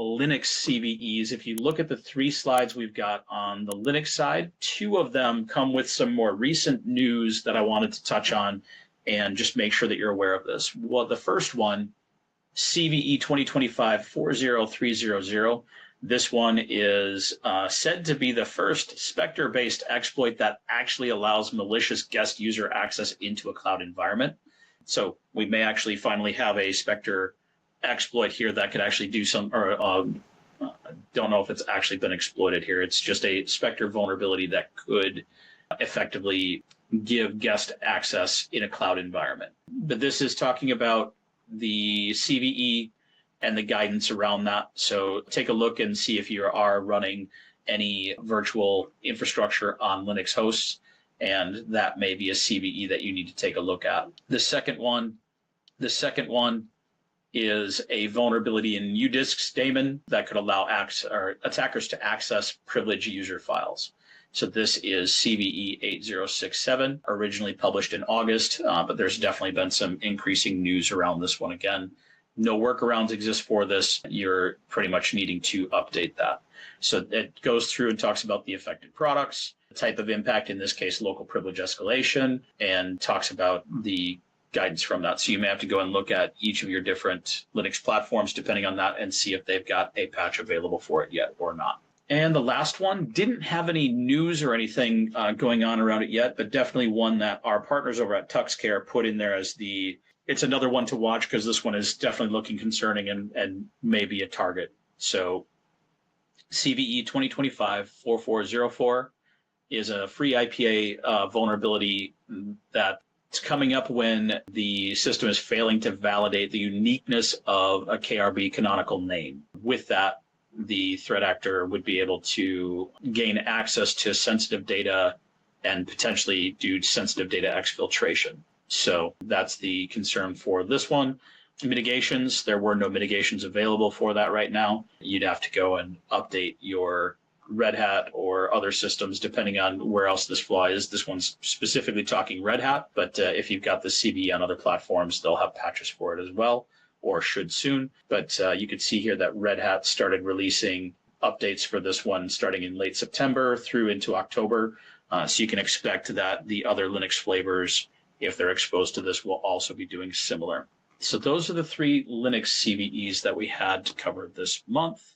Linux CVEs. If you look at the 3 slides we've got on the Linux side, 2 of them come with some more recent news that I wanted to touch on and just make sure that you're aware of this. Well, the first one, CVE 2025-40300. This one is said to be the first Specter-based exploit that actually allows malicious guest user access into a cloud environment. So we may actually finally have a Specter exploit here that could actually do some, or don't know if it's actually been exploited here. It's just a Specter vulnerability that could effectively give guest access in a cloud environment. But this is talking about the CVE and the guidance around that. So take a look and see if you are running any virtual infrastructure on Linux hosts, and that may be a CVE that you need to take a look at. The second one is a vulnerability in Disc Damon that could allow attackers to access privileged user files. So this is CVE 8067, originally published in August, but there's definitely been some increasing news around this one again. No workarounds exist for this. You're pretty much needing to update that. So it goes through and talks about the affected products, the type of impact, in this case, local privilege escalation, and talks about the guidance from that. So you may have to go and look at each of your different Linux platforms, depending on that, and see if they've got a patch available for it yet or not. And the last one didn't have any news or anything going on around it yet, but definitely one that our partners over at TuxCare put in there as it's another one to watch, because this one is definitely looking concerning and may be a target. So CVE 2025-4404 is a free IPA vulnerability that's coming up when the system is failing to validate the uniqueness of a KRB canonical name. With that, the threat actor would be able to gain access to sensitive data and potentially do sensitive data exfiltration. So that's the concern for this one. Mitigations, there were no mitigations available for that right now. You'd have to go and update your Red Hat or other systems, depending on where else this flaw is. This one's specifically talking Red Hat, but if you've got the CVE on other platforms, they'll have patches for it as well, or should soon. But you could see here that Red Hat started releasing updates for this one starting in late September through into October. So you can expect that the other Linux flavors, if they're exposed to this, will also be doing similar. So those are the 3 Linux CVEs that we had to cover this month.